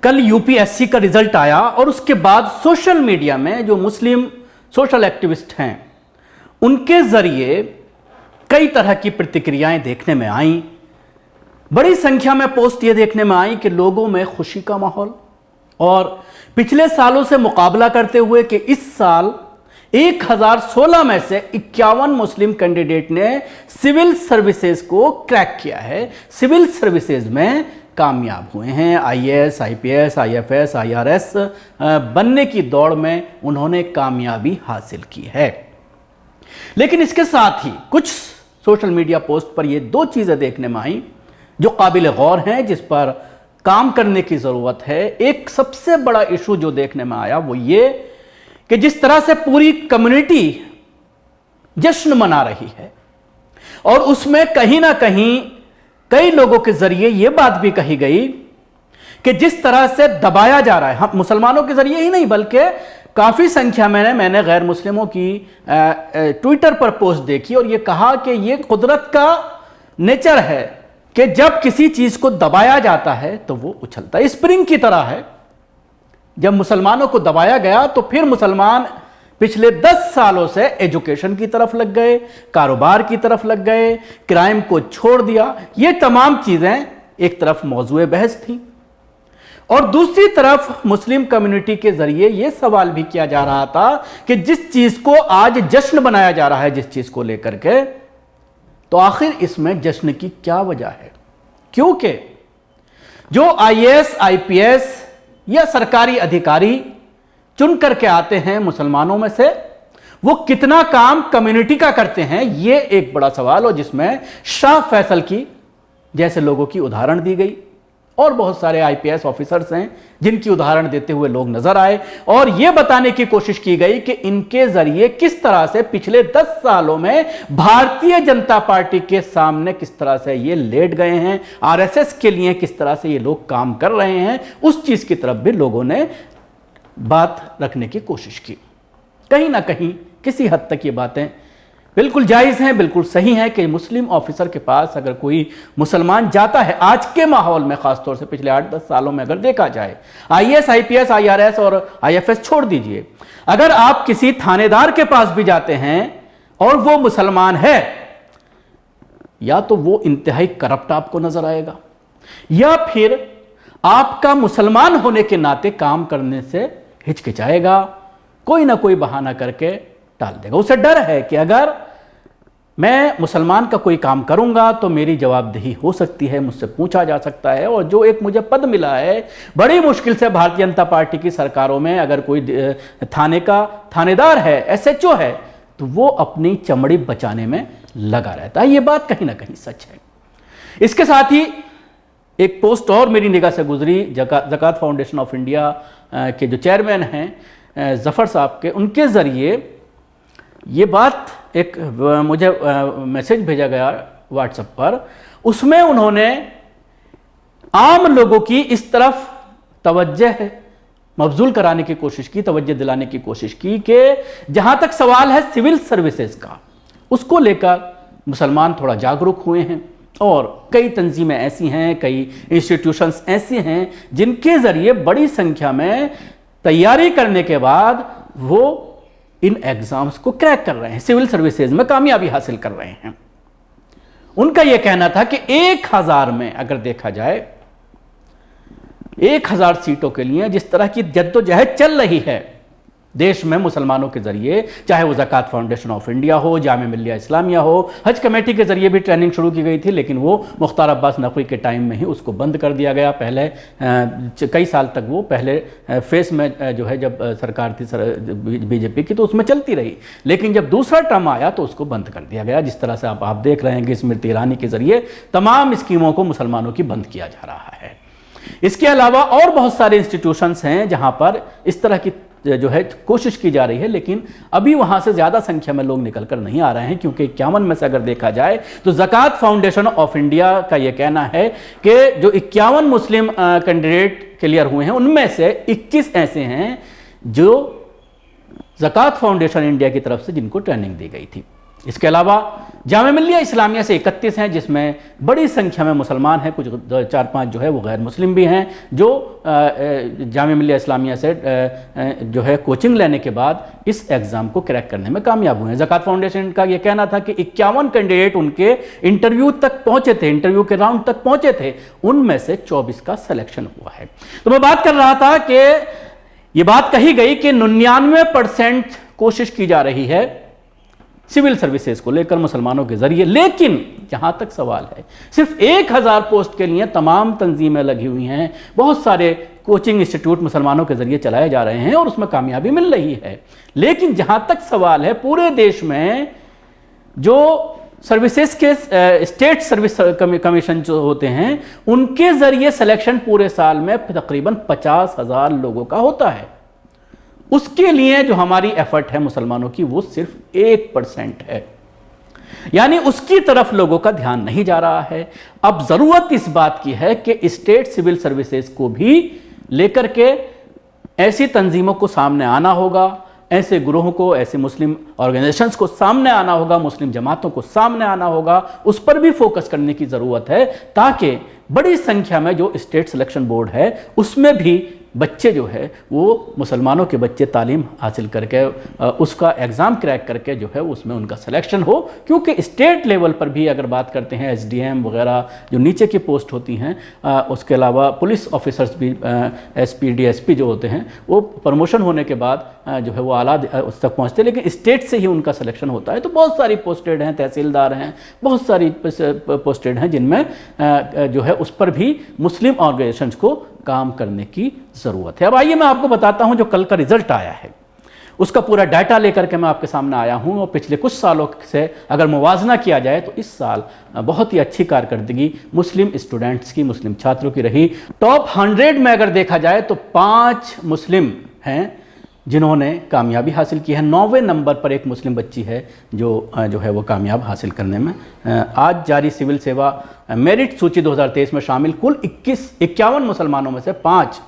कल यूपीएससी का रिजल्ट आया और उसके बाद सोशल मीडिया में जो मुस्लिम सोशल एक्टिविस्ट हैं उनके जरिए कई तरह की प्रतिक्रियाएं देखने में आईं। बड़ी संख्या में पोस्ट ये देखने में आई कि लोगों में खुशी का माहौल, और पिछले सालों से मुकाबला करते हुए कि इस साल 1016 में से 51 मुस्लिम कैंडिडेट ने सिविल सर्विसेज को क्रैक किया है, सिविल सर्विसेज में कामयाब हुए हैं। आईएएस, आईपीएस, आईएफएस, आईआरएस बनने की दौड़ में उन्होंने कामयाबी हासिल की है। लेकिन इसके साथ ही कुछ सोशल मीडिया पोस्ट पर ये दो चीजें देखने में आई जो काबिल गौर हैं, जिस पर काम करने की जरूरत है। एक सबसे बड़ा इशू जो देखने में आया वो ये कि जिस तरह से पूरी कम्युनिटी जश्न मना रही है और उसमें कहीं ना कहीं कई लोगों के जरिए यह बात भी कही गई कि जिस तरह से दबाया जा रहा है, हम मुसलमानों के जरिए ही नहीं बल्कि काफी संख्या में मैंने गैर मुस्लिमों की ट्विटर पर पोस्ट देखी और यह कहा कि यह कुदरत का नेचर है कि जब किसी चीज को दबाया जाता है तो वो उछलता है। स्प्रिंग की तरह है, जब मुसलमानों को दबाया गया तो फिर मुसलमान पिछले 10 सालों से एजुकेशन की तरफ लग गए, कारोबार की तरफ लग गए, क्राइम को छोड़ दिया। ये तमाम चीजें एक तरफ मौजूए बहस थी और दूसरी तरफ मुस्लिम कम्युनिटी के जरिए यह सवाल भी किया जा रहा था कि जिस चीज को आज जश्न बनाया जा रहा है, जिस चीज को लेकर के, तो आखिर इसमें जश्न की क्या वजह है? क्योंकि जो आईएएस, आईपीएस या सरकारी अधिकारी चुन करके आते हैं मुसलमानों में से, वो कितना काम कम्युनिटी का करते हैं, ये एक बड़ा सवाल, और जिसमें शाह फैसल की जैसे लोगों की उदाहरण दी गई और बहुत सारे आईपीएस ऑफिसर्स हैं जिनकी उदाहरण देते हुए लोग नजर आए और यह बताने की कोशिश की गई कि इनके जरिए किस तरह से पिछले 10 सालों में भारतीय जनता पार्टी के सामने किस तरह से ये लेट गए हैं, आरएसएस के लिए किस तरह से ये लोग काम कर रहे हैं, उस चीज की तरफ भी लोगों ने बात रखने की कोशिश की। कहीं ना कहीं किसी हद तक ये बातें बिल्कुल जायज़ हैं, बिल्कुल सही हैं कि मुस्लिम ऑफिसर के पास अगर कोई मुसलमान जाता है, आज के माहौल में खासतौर से पिछले 8-10 सालों में अगर देखा जाए, आईएएस, आईपीएस, आईआरएस और आईएफएस छोड़ दीजिए, अगर आप किसी थानेदार के पास भी जाते हैं और वो मुसलमान है, या तो वो इंतहाई करप्ट आपको नजर आएगा या फिर आपका मुसलमान होने के नाते काम करने से हिचकिचाएगा, कोई ना कोई बहाना करके टाल देगा। उसे डर है कि अगर मैं मुसलमान का कोई काम करूंगा तो मेरी जवाबदेही हो सकती है, मुझसे पूछा जा सकता है, और जो एक मुझे पद मिला है बड़ी मुश्किल से भारतीय जनता पार्टी की सरकारों में, अगर कोई थाने का थानेदार है, एसएचओ है, तो वो अपनी चमड़ी बचाने में लगा रहता है। ये बात कहीं ना कहीं सच है। इसके साथ ही एक पोस्ट और मेरी निगाह से गुजरी, ज़कात फाउंडेशन ऑफ इंडिया के जो चेयरमैन हैं जफ़र साहब के, उनके ज़रिए ये बात एक मुझे मैसेज भेजा गया व्हाट्सएप पर, उसमें उन्होंने आम लोगों की इस तरफ तवज्जो मबजूल कराने की कोशिश की, तवज्जो दिलाने की कोशिश की कि जहां तक सवाल है सिविल सर्विसेज का, उसको लेकर मुसलमान थोड़ा जागरूक हुए हैं और कई तंजीमें ऐसी हैं, कई इंस्टीट्यूशंस ऐसे हैं जिनके ज़रिए बड़ी संख्या में तैयारी करने के बाद वो इन एग्जाम्स को क्रैक कर रहे हैं, सिविल सर्विसेज में कामयाबी हासिल कर रहे हैं। उनका यह कहना था कि 1000 में अगर देखा जाए, 1000 सीटों के लिए जिस तरह की जद्दोजहद चल रही है देश में मुसलमानों के जरिए, चाहे वो ज़कात फाउंडेशन ऑफ इंडिया हो, जामे मिल्लिया इस्लामिया हो, हज कमेटी के जरिए भी ट्रेनिंग शुरू की गई थी, लेकिन वो मुख्तार अब्बास नकवी के टाइम में ही उसको बंद कर दिया गया। पहले कई साल तक वो पहले फेस में जो है जब सरकार थी बीजेपी की तो उसमें चलती रही, लेकिन जब दूसरा टर्म आया तो उसको बंद कर दिया गया। जिस तरह से आप देख रहे हैं कि स्मृति ईरानी के जरिए तमाम स्कीमों को मुसलमानों की बंद किया जा रहा है। इसके अलावा और बहुत सारे इंस्टीट्यूशंस हैं जहाँ पर इस तरह की जो है कोशिश की जा रही है, लेकिन अभी वहां से ज्यादा संख्या में लोग निकल कर नहीं आ रहे हैं, क्योंकि 51 में से अगर देखा जाए तो ज़कात फाउंडेशन ऑफ इंडिया का यह कहना है कि जो 51 मुस्लिम कैंडिडेट क्लियर हुए हैं उनमें से 21 ऐसे हैं जो ज़कात फाउंडेशन इंडिया की तरफ से जिनको ट्रेनिंग दी गई थी। इसके अलावा जामिया मिल्लिया इस्लामिया से 31 हैं, जिसमें बड़ी संख्या में मुसलमान हैं, कुछ 4-5 जो है वो गैर मुस्लिम भी हैं, जो जामिया मिल्लिया इस्लामिया से जो है कोचिंग लेने के बाद इस एग्ज़ाम को क्रैक करने में कामयाब हुए हैं। ज़कात फाउंडेशन का ये कहना था कि 51 कैंडिडेट उनके इंटरव्यू तक पहुँचे थे, इंटरव्यू के राउंड तक पहुँचे थे, उनमें से 24 का सिलेक्शन हुआ है। तो मैं बात कर रहा था कि ये बात कही गई कि 99% कोशिश की जा रही है सिविल सर्विसेज को लेकर मुसलमानों के जरिए, लेकिन जहां तक सवाल है सिर्फ 1000 पोस्ट के लिए तमाम तंजीमें लगी हुई हैं, बहुत सारे कोचिंग इंस्टीट्यूट मुसलमानों के जरिए चलाए जा रहे हैं और उसमें कामयाबी मिल रही है। लेकिन जहां तक सवाल है पूरे देश में जो सर्विसेज के स्टेट सर्विस कमीशन जो होते हैं उनके जरिए सिलेक्शन पूरे साल में तकरीबन 50,000 लोगों का होता है। उसके लिए जो हमारी एफर्ट है मुसलमानों की वो सिर्फ 1% है, यानी उसकी तरफ लोगों का ध्यान नहीं जा रहा है। अब जरूरत इस बात की है कि स्टेट सिविल सर्विसेज को भी लेकर के ऐसी तंजीमों को सामने आना होगा, ऐसे ग्रोहों को, ऐसे मुस्लिम ऑर्गेनाइजेशंस को सामने आना होगा, मुस्लिम जमातों को सामने आना होगा, उस पर भी फोकस करने की ज़रूरत है, ताकि बड़ी संख्या में जो स्टेट सिलेक्शन बोर्ड है उसमें भी बच्चे जो है वो मुसलमानों के बच्चे तालीम हासिल करके उसका एग्ज़ाम क्रैक करके जो है उसमें उनका सिलेक्शन हो। क्योंकि स्टेट लेवल पर भी अगर बात करते हैं SDM वगैरह जो नीचे की पोस्ट होती हैं, उसके अलावा पुलिस ऑफिसर्स भी SP DSP जो होते हैं वो प्रमोशन होने के बाद जो है वो आला उस तक पहुँचते, लेकिन स्टेट से ही उनका सिलेक्शन होता है। तो बहुत सारी पोस्टेड हैं, तहसीलदार हैं, बहुत सारी पोस्टेड हैं जिनमें जो है उस पर भी मुस्लिम ऑर्गेनाइजेशंस को काम करने की ज़रूरत है। अब आइए मैं आपको बताता हूं जो कल का रिजल्ट आया है उसका पूरा डाटा लेकर के मैं आपके सामने आया हूं, और पिछले कुछ सालों से अगर मुवाजना किया जाए तो इस साल बहुत ही अच्छी कारकर्दगी मुस्लिम स्टूडेंट्स की, मुस्लिम छात्रों की रही। टॉप 100 में अगर देखा जाए तो 5 मुस्लिम हैं जिन्होंने कामयाबी हासिल की है। 9वें नंबर पर एक मुस्लिम बच्ची है जो है वो कामयाब हासिल करने में। आज जारी सिविल सेवा मेरिट सूची 2023 में शामिल कुल 51 मुसलमानों में से 5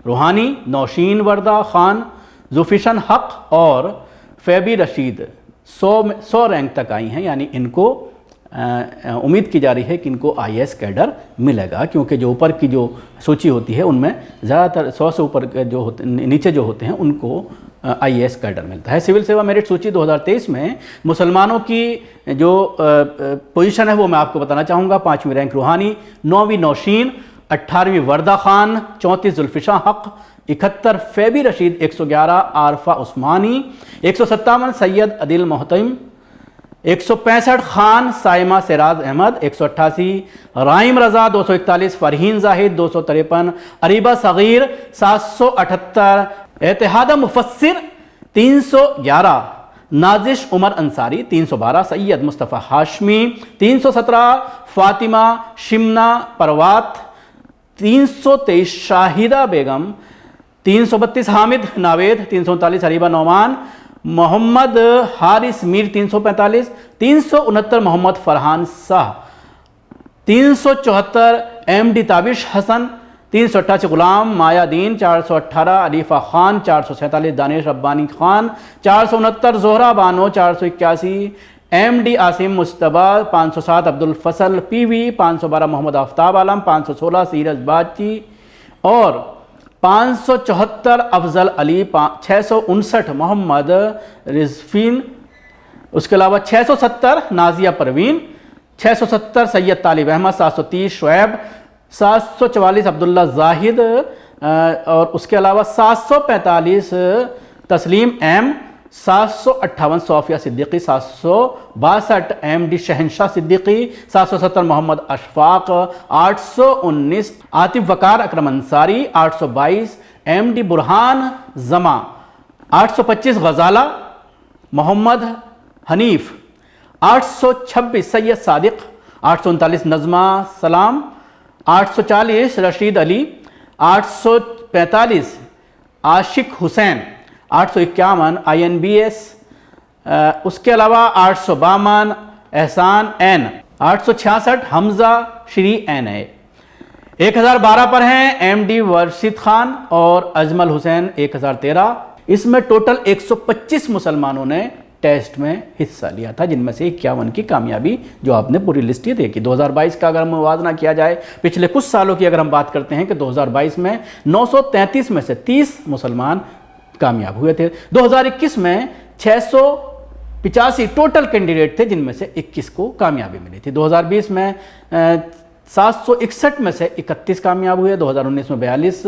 रूहानी, नौशीन वर्दा खान, जुफिशन हक और फैबी रशीद 100 रैंक तक आई हैं, यानी इनको उम्मीद की जा रही है कि इनको IAS कैडर मिलेगा, क्योंकि जो ऊपर की जो सूची होती है उनमें ज़्यादातर 100 से ऊपर जो होते नीचे जो होते हैं उनको IAS कैडर मिलता है। सिविल सेवा मेरिट सूची 2023 में मुसलमानों की जो पोजीशन है वो मैं आपको बताना चाहूँगा। 5वीं रैंक रूहानी, 9वीं नौशीन, 18वीं वर्दा खान, 34 जुल्फिशा हक, 71 फैबी रशीद, 111 आरफा उस्मानी, 157 सैयद अदिल मोहतम, 165 खान साइमा सिराज अहमद, 188 राइम रजा, 241 फरहीन जाहिद, 253 अरीबा सगीर, 778 एतिहादा मुफस्सिर, 311 नाजिश उमर अंसारी, 312 सैयद मुस्तफ़ा हाशमी, 317 फातिमा शिमना परवात, 323 शाहिदा बेगम, 332 हामिद नावेद, 339 अरीबा नौमान, मोहम्मद हारिस मीर 345, 369 मोहम्मद फरहान शाह, 374 MD ताबिश हसन, 388 गुलाम मायादीन, 418 अलीफा खान, 447 दानिश रब्बानी खान, 469 जोहरा बानो, 481 MD आसिम मुस्तबा, 507 अब्दुल फसल PV, 512 मोहम्मद आफ्ताब आलम, 516 सीरज बाची और 574 अफजल अली, 659 मोहम्मद रिजफीन, उसके अलावा 670 नाजिया परवीन, 670 सैयद तालिब अहमद, 730 शुएब, 744 अब्दुल्ला जाहिद और उसके अलावा 745 तस्लीम M, 758 सोफिया सिद्दीकी, 762 MD शहनशाह सिद्दीकी, 770 मोहम्मद अशफाक, 819 आतिफ वकार अकरम अंसारी, 822 MD बुरहान जमा, 825 गजाला मोहम्मद हनीफ, 826 सैयद सादिक, 839 नजमा सलाम, 840 रशीद अली, 845 आशिक हुसैन, 851 INBS, उसके अलावा 852 एहसान N, 866 हमजा श्री NA, 1012 पर हैं MD वर्शिद खान और अजमल हुसैन 1013। इसमें टोटल 125 मुसलमानों ने टेस्ट में हिस्सा लिया था, जिनमें से 51 की कामयाबी, जो आपने पूरी लिस्ट ही देखी। 2022 का अगर मुवाजना किया जाए पिछले कुछ सालों की, अगर हम बात करते हैं कि 2022 में 933 में से 30 मुसलमान कामयाब हुए थे। 2021 में 685 टोटल कैंडिडेट थे, जिनमें से 21 को कामयाबी मिली थी। 2020 में 761 में से 31 कामयाब हुए, 2019 में 42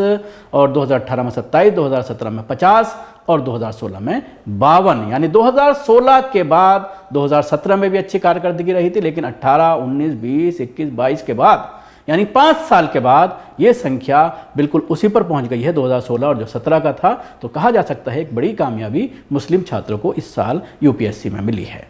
और 2018 में 27, 2017 में 50 और 2016 में 52। यानी 2016 के बाद 2017 में भी अच्छी कारकर्दगी रही थी, लेकिन 18, 19, 20, 21, 22 के बाद, यानी 5 साल के बाद ये संख्या बिल्कुल उसी पर पहुंच गई है 2016 और जो 17 का था। तो कहा जा सकता है एक बड़ी कामयाबी मुस्लिम छात्रों को इस साल यूपीएससी में मिली है।